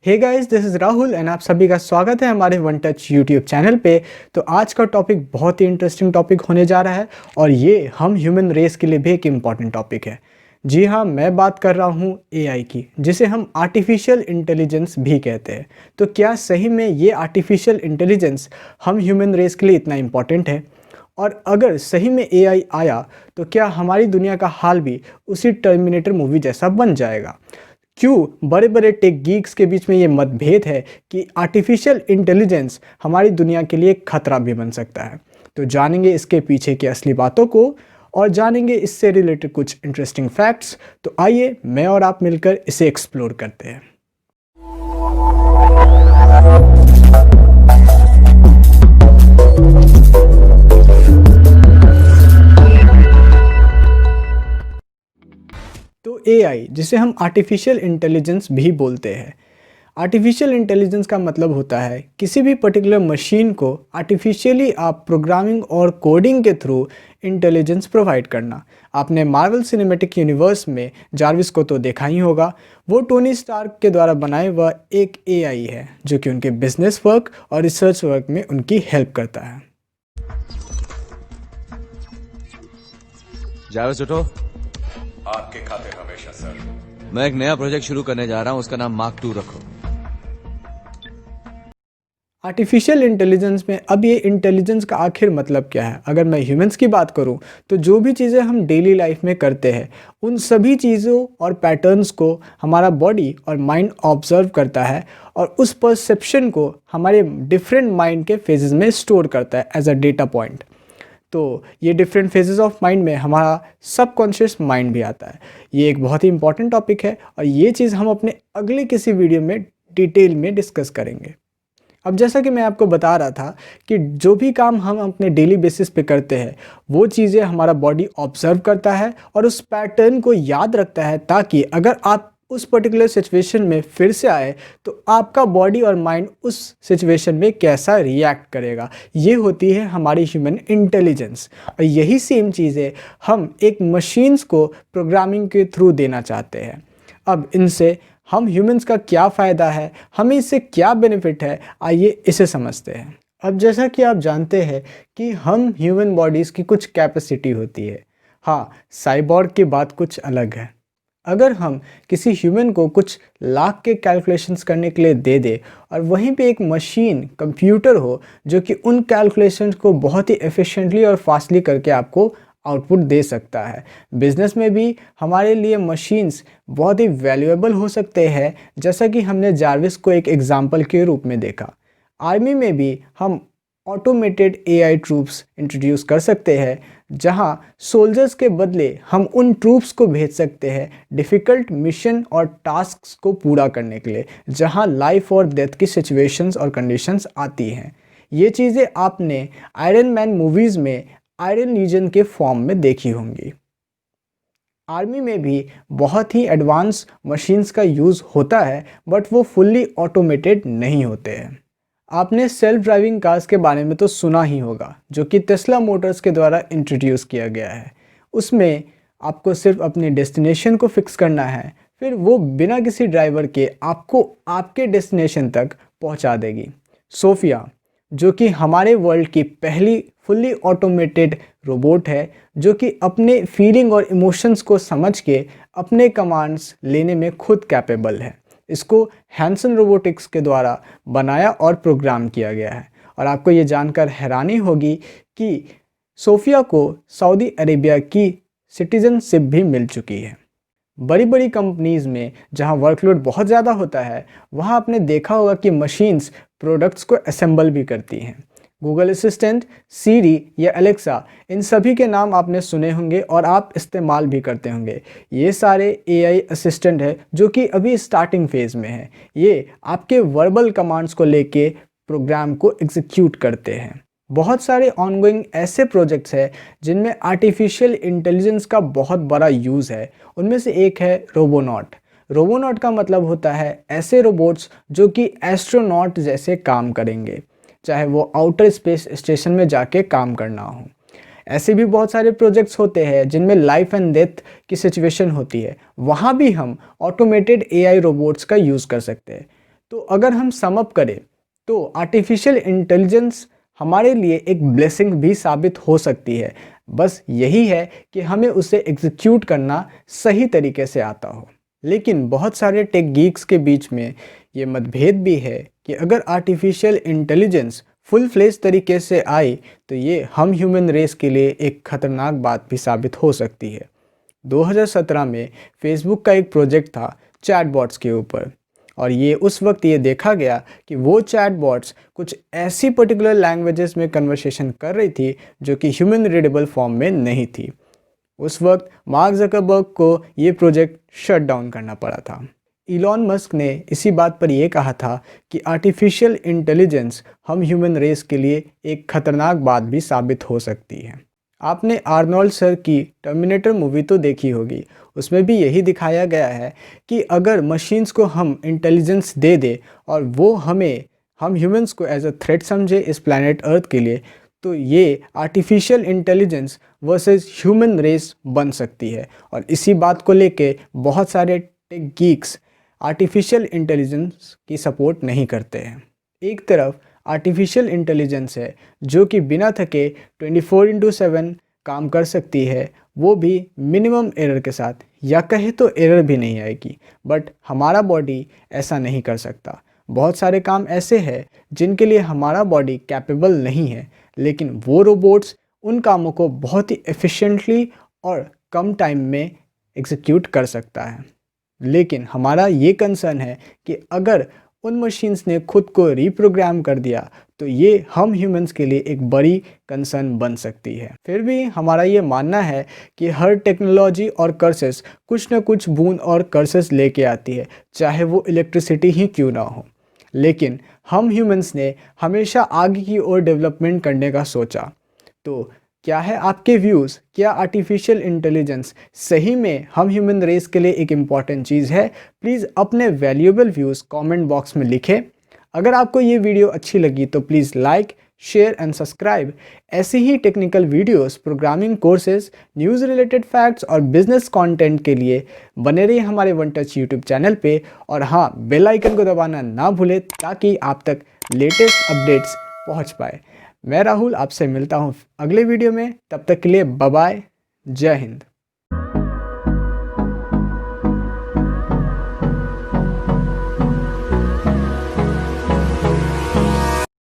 Hey guys, this is Rahul and आप सभी का स्वागत है हमारे वन टच यूट्यूब चैनल पे। तो आज का टॉपिक बहुत ही इंटरेस्टिंग टॉपिक होने जा रहा है और ये हम ह्यूमन रेस के लिए भी एक इम्पॉर्टेंट टॉपिक है। जी हाँ, मैं बात कर रहा हूँ एआई की, जिसे हम आर्टिफिशियल इंटेलिजेंस भी कहते हैं। तो क्या सही में ये आर्टिफिशियल इंटेलिजेंस हम ह्यूमन रेस के लिए इतना इम्पॉर्टेंट है? और अगर सही में एआई आया तो क्या हमारी दुनिया का हाल भी उसी टर्मिनेटर मूवी जैसा बन जाएगा? क्यों बड़े बड़े टेक गीक्स के बीच में ये मतभेद है कि आर्टिफिशियल इंटेलिजेंस हमारी दुनिया के लिए खतरा भी बन सकता है? तो जानेंगे इसके पीछे की असली बातों को और जानेंगे इससे रिलेटेड कुछ इंटरेस्टिंग फैक्ट्स। तो आइए मैं और आप मिलकर इसे एक्सप्लोर करते हैं। तो एआई, जिसे हम आर्टिफिशियल इंटेलिजेंस भी बोलते हैं। आर्टिफिशियल इंटेलिजेंस का मतलब होता है किसी भी पर्टिकुलर मशीन को आर्टिफिशियली आप प्रोग्रामिंग और कोडिंग के थ्रू इंटेलिजेंस प्रोवाइड करना। आपने मार्वल सिनेमैटिक यूनिवर्स में जार्विस को तो देखा ही होगा। वो टोनी स्टार्क के द्वारा बनाए हुआ एक एआई है जो कि उनके बिजनेस वर्क और रिसर्च वर्क में उनकी हेल्प करता है। जावेद उठो। आपके खाते हमेशा सर। मैं एक नया प्रोजेक्ट शुरू करने जा रहा हूं, उसका नाम मार्क 2 रखो। आर्टिफिशियल इंटेलिजेंस में अब ये इंटेलिजेंस का आखिर मतलब क्या है? अगर मैं ह्यूमंस की बात करूं तो जो भी चीज़ें हम डेली लाइफ में करते हैं उन सभी चीज़ों और पैटर्न्स को हमारा बॉडी और माइंड ऑब्जर्व करता है और उस परसेप्शन को हमारे डिफरेंट माइंड के फेजेस में स्टोर करता है एज अ डेटा पॉइंट। तो ये डिफरेंट फेजेस ऑफ माइंड में हमारा सबकॉन्शियस माइंड भी आता है। ये एक बहुत ही इंपॉर्टेंट टॉपिक है और ये चीज़ हम अपने अगले किसी वीडियो में डिटेल में डिस्कस करेंगे। अब जैसा कि मैं आपको बता रहा था कि जो भी काम हम अपने डेली बेसिस पे करते हैं वो चीज़ें हमारा बॉडी ऑब्जर्व करता है और उस पैटर्न को याद रखता है, ताकि अगर आप उस पर्टिकुलर सिचुएशन में फिर से आए तो आपका बॉडी और माइंड उस सिचुएशन में कैसा रिएक्ट करेगा। ये होती है हमारी ह्यूमन इंटेलिजेंस और यही सेम चीज़ें हम एक मशीन्स को प्रोग्रामिंग के थ्रू देना चाहते हैं। अब इनसे हम ह्यूमंस का क्या फ़ायदा है, हमें इससे क्या बेनिफिट है, आइए इसे समझते हैं। अब जैसा कि आप जानते हैं कि हम ह्यूमन बॉडीज़ की कुछ कैपेसिटी होती है। हाँ, साइबॉर्ग की बात कुछ अलग है। अगर हम किसी ह्यूमन को कुछ लाख के कैलकुलेशंस करने के लिए दे दे और वहीं पे एक मशीन कंप्यूटर हो जो कि उन कैलकुलेशंस को बहुत ही एफिशिएंटली और फास्टली करके आपको आउटपुट दे सकता है। बिजनेस में भी हमारे लिए मशीन्स बहुत ही वैल्यूएबल हो सकते हैं, जैसा कि हमने जार्विस को एक एग्जांपल के रूप में देखा। आर्मी में भी हम ऑटोमेटेड एआई ट्रूप्स इंट्रोड्यूस कर सकते हैं, जहां सोल्जर्स के बदले हम उन ट्रूप्स को भेज सकते हैं डिफ़िकल्ट मिशन और टास्क्स को पूरा करने के लिए, जहां लाइफ और डेथ की सिचुएशंस और कंडीशंस आती हैं। ये चीज़ें आपने आयरन मैन मूवीज़ में आयरन लीजन के फॉर्म में देखी होंगी। आर्मी में भी बहुत ही एडवांस मशीन्स का यूज़ होता है, बट वो फुल्ली ऑटोमेटेड नहीं होते हैं। आपने सेल्फ ड्राइविंग कार्स के बारे में तो सुना ही होगा, जो कि टेस्ला मोटर्स के द्वारा इंट्रोड्यूस किया गया है। उसमें आपको सिर्फ अपने डेस्टिनेशन को फिक्स करना है, फिर वो बिना किसी ड्राइवर के आपको आपके डेस्टिनेशन तक पहुंचा देगी। सोफिया, जो कि हमारे वर्ल्ड की पहली फुल्ली ऑटोमेटेड रोबोट है, जो कि अपने फीलिंग और इमोशंस को समझ के अपने कमांड्स लेने में खुद कैपेबल है। इसको हैंसन रोबोटिक्स के द्वारा बनाया और प्रोग्राम किया गया है। और आपको ये जानकर हैरानी होगी कि सोफिया को सऊदी अरेबिया की सिटीजनशिप भी मिल चुकी है। बड़ी बड़ी कंपनीज़ में जहां वर्कलोड बहुत ज़्यादा होता है, वहां आपने देखा होगा कि मशीन्स प्रोडक्ट्स को असेंबल भी करती हैं। गूगल असिस्टेंट, सीरी या एलेक्सा, इन सभी के नाम आपने सुने होंगे और आप इस्तेमाल भी करते होंगे। ये सारे एआई असिस्टेंट है जो कि अभी स्टार्टिंग फेज़ में है। ये आपके वर्बल कमांड्स को लेके प्रोग्राम को एग्जीक्यूट करते हैं। बहुत सारे ऑनगोइंग ऐसे प्रोजेक्ट्स हैं जिनमें आर्टिफिशियल इंटेलिजेंस का बहुत बड़ा यूज़ है। उनमें से एक है रोबोनॉट। रोबोनॉट का मतलब होता है ऐसे रोबोट्स जो कि एस्ट्रोनॉट जैसे काम करेंगे, चाहे वो आउटर स्पेस स्टेशन में जाके काम करना हो। ऐसे भी बहुत सारे प्रोजेक्ट्स होते हैं जिनमें लाइफ एंड डेथ की सिचुएशन होती है, वहाँ भी हम ऑटोमेटेड एआई रोबोट्स का यूज़ कर सकते हैं। तो अगर हम सम अप करें तो आर्टिफिशियल इंटेलिजेंस हमारे लिए एक ब्लेसिंग भी साबित हो सकती है, बस यही है कि हमें उसे एग्जीक्यूट करना सही तरीके से आता हो। लेकिन बहुत सारे टेक गीक्स के बीच में ये मतभेद भी है कि अगर आर्टिफिशियल इंटेलिजेंस फुल फ्लेज तरीके से आए तो ये हम ह्यूमन रेस के लिए एक खतरनाक बात भी साबित हो सकती है। 2017 में फेसबुक का एक प्रोजेक्ट था चैटबॉट्स के ऊपर, और ये उस वक्त ये देखा गया कि वो चैटबॉट्स कुछ ऐसी पर्टिकुलर लैंग्वेजेस में कन्वर्सेशन कर रही थी जो कि ह्यूमन रीडेबल फॉर्म में नहीं थी। उस वक्त मार्क ज़करबर्ग को ये प्रोजेक्ट शट डाउन करना पड़ा था। इलॉन मस्क ने इसी बात पर यह कहा था कि आर्टिफिशियल इंटेलिजेंस हम ह्यूमन रेस के लिए एक खतरनाक बात भी साबित हो सकती है। आपने आर्नोल्ड सर की टर्मिनेटर मूवी तो देखी होगी, उसमें भी यही दिखाया गया है कि अगर मशीन्स को हम इंटेलिजेंस दे दे और वो हम ह्यूमंस को एज अ थ्रेट समझे इस प्लैनेट अर्थ के लिए, तो ये artificial intelligence versus human race बन सकती है। और इसी बात को लेके बहुत सारे टेक गीक्स आर्टिफिशियल इंटेलिजेंस की सपोर्ट नहीं करते हैं। एक तरफ आर्टिफिशियल इंटेलिजेंस है जो कि बिना थके 24/7 काम कर सकती है, वो भी मिनिमम एरर के साथ, या कहे तो एरर भी नहीं आएगी। बट हमारा बॉडी ऐसा नहीं कर सकता। बहुत सारे काम ऐसे हैं जिनके लिए हमारा बॉडी कैपेबल नहीं है, लेकिन वो रोबोट्स उन कामों को बहुत ही एफिशिएंटली और कम टाइम में एग्जीक्यूट कर सकता है। लेकिन हमारा ये कंसर्न है कि अगर उन मशीन्स ने खुद को रीप्रोग्राम कर दिया तो ये हम ह्यूमंस के लिए एक बड़ी कंसर्न बन सकती है। फिर भी हमारा ये मानना है कि हर टेक्नोलॉजी और कर्सेस कुछ न कुछ बून और कर्सेस लेके आती है, चाहे वो इलेक्ट्रिसिटी ही क्यों ना हो। लेकिन हम ह्यूमंस ने हमेशा आगे की ओर डेवलपमेंट करने का सोचा। तो क्या है आपके व्यूज़? क्या आर्टिफिशियल इंटेलिजेंस सही में हम ह्यूमन रेस के लिए एक इम्पॉर्टेंट चीज़ है? प्लीज़ अपने वैल्यूएबल व्यूज़ कमेंट बॉक्स में लिखें। अगर आपको ये वीडियो अच्छी लगी तो please like, share and subscribe. ऐसी ही technical videos, programming courses, news related facts और बिजनेस कंटेंट के लिए बने रहिए हमारे वन टच यूट्यूब चैनल पे। और हाँ, बेल आइकन को दबाना ना भूलें ताकि आप तक लेटेस्ट अपडेट्स पहुँच पाए। मैं राहुल आपसे मिलता हूँ अगले वीडियो में, तब तक के लिए बाय बाय, जय हिंद।